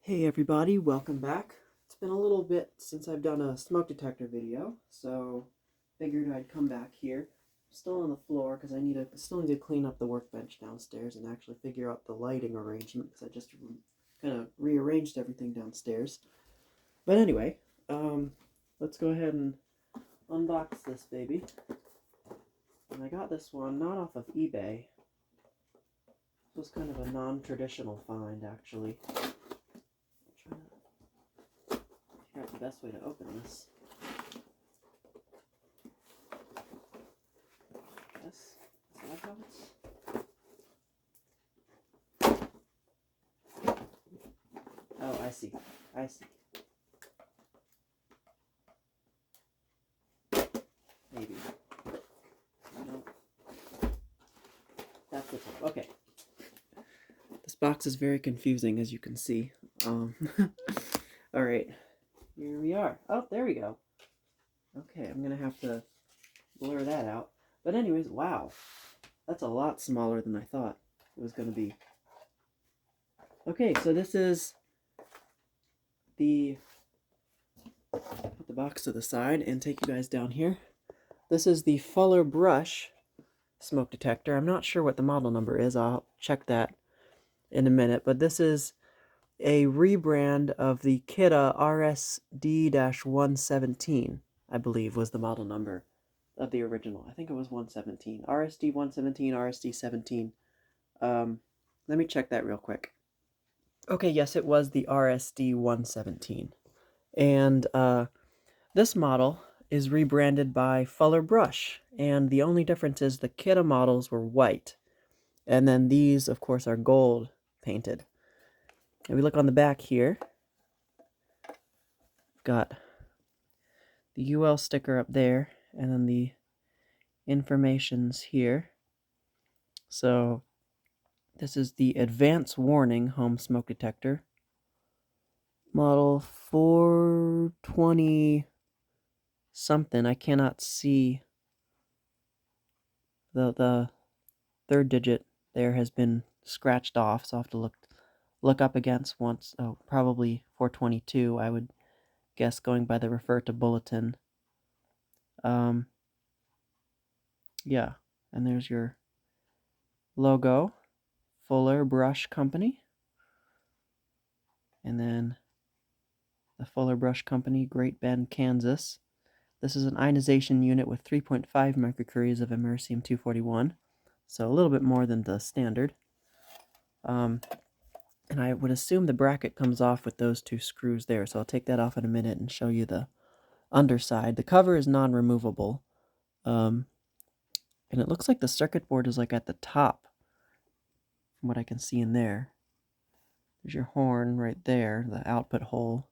Hey everybody, welcome back. It's been a little bit since I've done a smoke detector video, so figured I'd come back here. Still on the floor because I still need to clean up the workbench downstairs and actually figure out the lighting arrangement because I just kind of rearranged everything downstairs. But anyway, let's go ahead and unbox this baby. And I got this one not off of eBay. It was kind of a non-traditional find actually. Figure out the best way to open this. Yes, is that how it's... Oh, I see. Maybe. No. That's the top. Okay. This box is very confusing, as you can see. Alright. Here we are. Oh, there we go. Okay, I'm gonna have to blur that out. But anyways, wow. That's a lot smaller than I thought it was gonna be. Okay, so this is the... Put the box to the side and take you guys down here. This is the Fuller Brush smoke detector. I'm not sure what the model number is. I'll check that in a minute. But this is a rebrand of the Kidde RSD-117, I believe was the model number of the original. I think it was 117. RSD 117, RSD 17. Let me check that real quick. Okay, yes, it was the RSD 117. And this model is rebranded by Fuller Brush, and the only difference is the Kidde models were white, and then these, of course, are gold painted. And we look on the back here, got the UL sticker up there, and then the information's here. So this is the Advance Warning Home Smoke Detector, model 420 something. I cannot see the third digit there has been scratched off, so I'll have to look up against once. Oh, probably 422, I would guess, going by the refer to bulletin. Yeah, and there's your logo, Fuller Brush Company, and then the Fuller Brush Company, Great Bend, Kansas. This is an ionization unit with 3.5 microcuries of americium-241, so a little bit more than the standard. And I would assume the bracket comes off with those two screws there, so I'll take that off in a minute and show you the underside. The cover is non-removable, and it looks like the circuit board is like at the top, from what I can see in there. There's your horn right there, the output hole.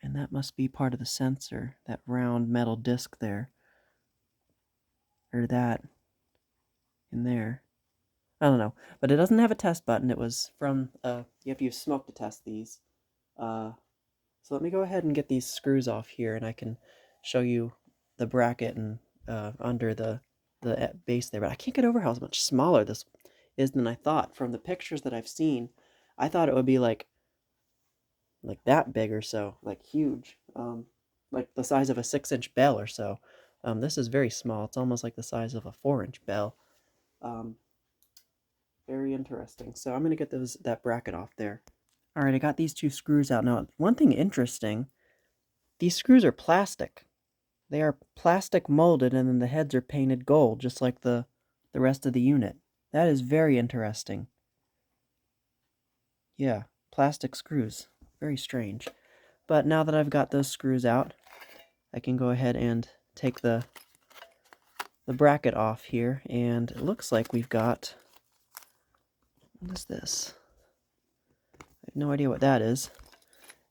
And that must be part of the sensor, that round metal disc there. Or that in there. I don't know. But it doesn't have a test button. It was from, you have to use smoke to test these. So let me go ahead and get these screws off here, and I can show you the bracket and under the base there. But I can't get over how much smaller this is than I thought. From the pictures that I've seen, I thought it would be like that big or so, like huge, like the size of a 6-inch bell or so. This is very small. It's almost like the size of a 4-inch bell. Very interesting. So I'm going to get that bracket off there. All right, I got these two screws out. Now, one thing interesting, these screws are plastic. They are plastic molded, and then the heads are painted gold, just like the rest of the unit. That is very interesting. Yeah, plastic screws. Very strange. But now that I've got those screws out, I can go ahead and take the bracket off here, and it looks like we've got... What is this? I have no idea what that is.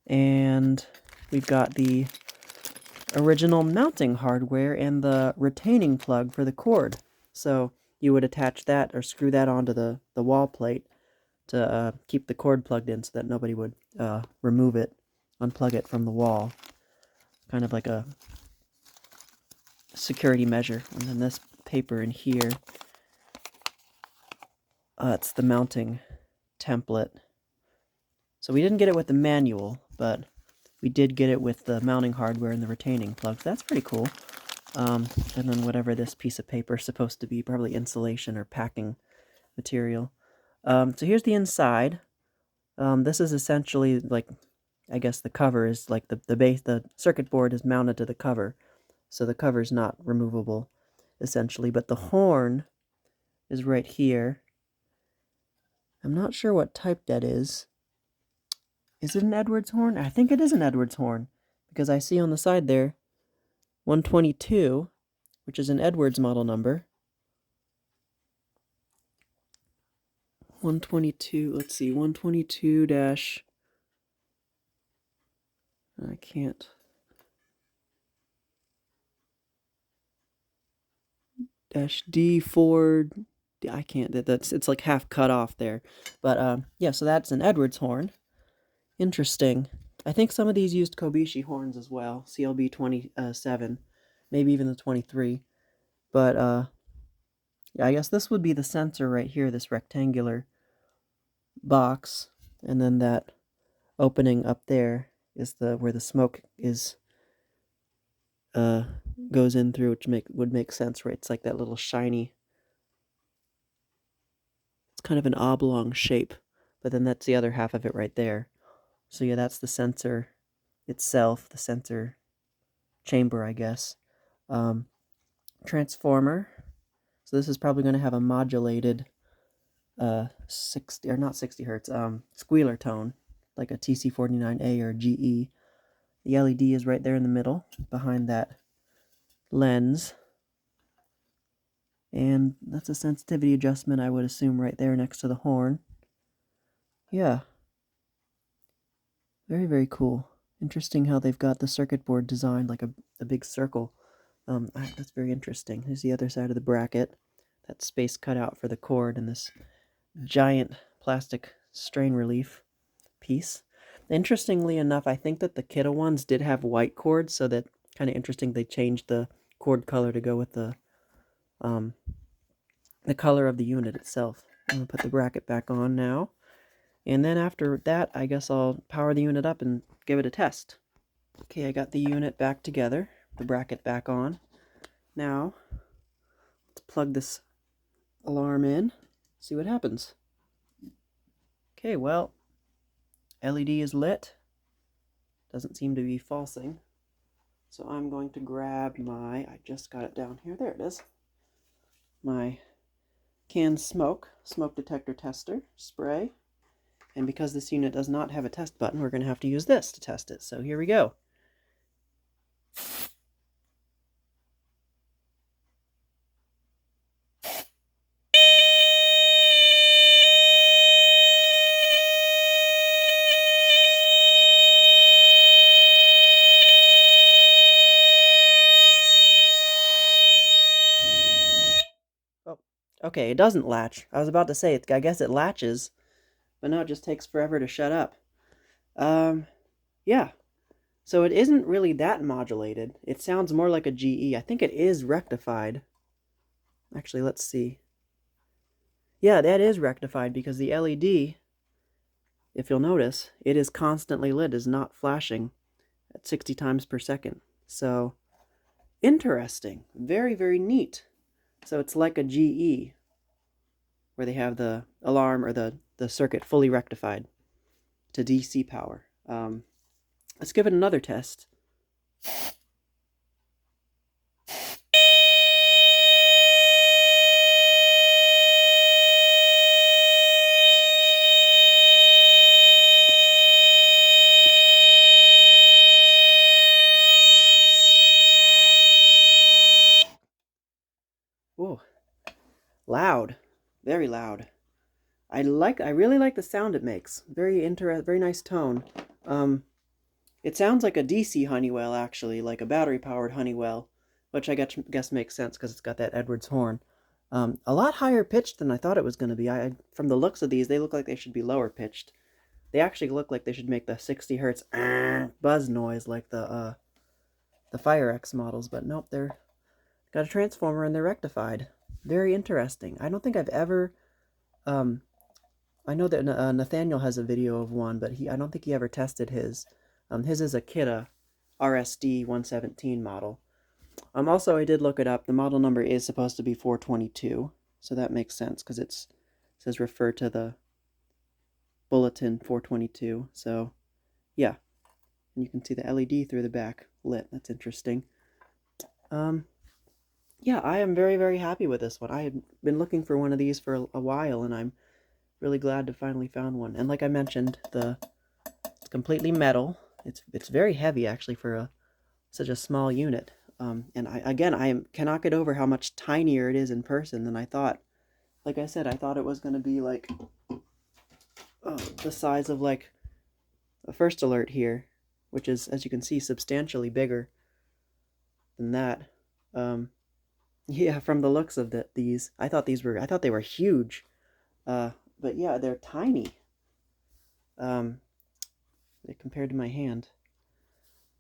And we've got the original mounting hardware and the retaining plug for the cord. So you would attach that or screw that onto the wall plate to keep the cord plugged in so that nobody would remove it, unplug it from the wall. Kind of like a security measure. And then this paper in here, it's the mounting template. So we didn't get it with the manual, but we did get it with the mounting hardware and the retaining plugs. That's pretty cool. And then whatever this piece of paper is supposed to be, probably insulation or packing material. So here's the inside. This is essentially like, I guess the cover is like the base, the circuit board is mounted to the cover. So the cover is not removable, essentially. But the horn is right here. I'm not sure what type that is. Is it an Edwards horn? I think it is an Edwards horn, because I see on the side there 122, which is an Edwards model number. 122, let's see, 122 dash, I can't, dash D4, I can't, it's like half cut off there. But yeah, so that's an Edwards horn. Interesting. I think some of these used Kobishi horns as well, CLB 27, maybe even the 23. But yeah, I guess this would be the sensor right here, this rectangular box, and then that opening up there is where the smoke is goes in through, which would make sense, right? It's like that little shiny, it's kind of an oblong shape, but then that's the other half of it right there. So yeah, that's the sensor itself, the sensor chamber, I guess. Transformer. So this is probably going to have a modulated 60, or not 60 hertz, squealer tone, like a TC49A or GE. The LED is right there in the middle, behind that lens. And that's a sensitivity adjustment, I would assume, right there next to the horn. Yeah. Very, very cool. Interesting how they've got the circuit board designed like a big circle. That's very interesting. Here's the other side of the bracket. That space cut out for the cord and this giant plastic strain relief piece. Interestingly enough, I think that the Kidde ones did have white cords, so that kind of interesting they changed the cord color to go with the color of the unit itself. I'm going to put the bracket back on now. And then after that, I guess I'll power the unit up and give it a test. Okay, I got the unit back together, the bracket back on. Now, let's plug this alarm in, see what happens. Okay, well, LED is lit. Doesn't seem to be falsing. So I'm going to grab I just got it down here, there it is. My canned smoke detector tester, spray. And because this unit does not have a test button, we're going to have to use this to test it. So here we go. Oh, okay, it doesn't latch. I was about to say, I guess it latches, but no, it just takes forever to shut up. Yeah. So it isn't really that modulated. It sounds more like a GE. I think it is rectified. Actually, let's see. Yeah, that is rectified because the LED, if you'll notice, it is constantly lit, is not flashing at 60 times per second. So, interesting. Very, very neat. So it's like a GE, where they have the alarm or the circuit fully rectified to DC power. Let's give it another test. Whoa, loud, very loud. I really like the sound it makes. Very nice tone. It sounds like a DC Honeywell, actually, like a battery-powered Honeywell, which I guess makes sense because it's got that Edwards horn. A lot higher pitched than I thought it was going to be. From the looks of these, they look like they should be lower pitched. They actually look like they should make the 60 hertz buzz noise like the Fire X models, but nope, they're got a transformer and they're rectified. Very interesting. I don't think I've ever I know that Nathaniel has a video of one, but I don't think he ever tested his. His is a Kidde RSD 117 model. Also, I did look it up. The model number is supposed to be 422, so that makes sense because it says refer to the bulletin 422. So, yeah, and you can see the LED through the back lit. That's interesting. Yeah, I am very, very happy with this one. I had been looking for one of these for a while, and I'm really glad to finally found one. And like I mentioned, it's completely metal. It's very heavy actually for such a small unit. And I cannot get over how much tinier it is in person than I thought. Like I said, I thought it was going to be like the size of like a First Alert here, which is, as you can see, substantially bigger than that. Yeah, from the looks of these, I thought they were huge. But yeah, they're tiny. Compared to my hand.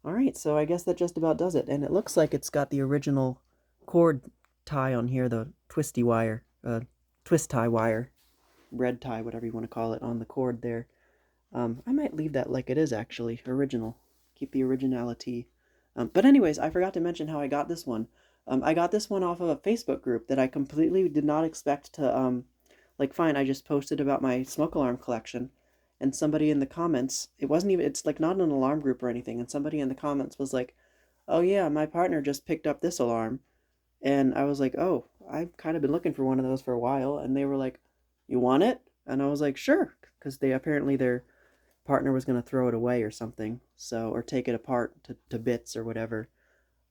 Alright, so I guess that just about does it. And it looks like it's got the original cord tie on here, the twist tie wire, red tie, whatever you want to call it, on the cord there. I might leave that like it is actually, original. Keep the originality. But anyways, I forgot to mention how I got this one. I got this one off of a Facebook group that I completely did not expect to, find. I just posted about my smoke alarm collection, and somebody in the comments, it's like not an alarm group or anything, and somebody in the comments was like, oh yeah, my partner just picked up this alarm. And I was like, oh, I've kind of been looking for one of those for a while. And they were like, you want it? And I was like, sure, because their partner was going to throw it away or something, so, or take it apart to bits or whatever.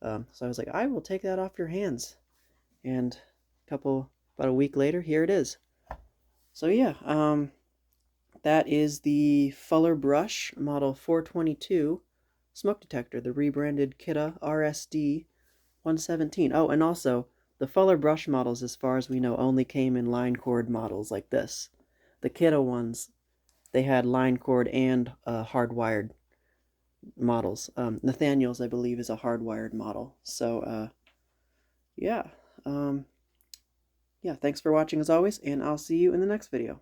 So I was like, I will take that off your hands. And about a week later, here it is. So yeah, that is the Fuller Brush Model 422 smoke detector, the rebranded Kidde RSD 117. Oh, and also, the Fuller Brush models, as far as we know, only came in line cord models like this. The Kidde ones, they had line cord and hardwired models. Nathaniel's, I believe, is a hardwired model. So, yeah. Yeah, thanks for watching as always, and I'll see you in the next video.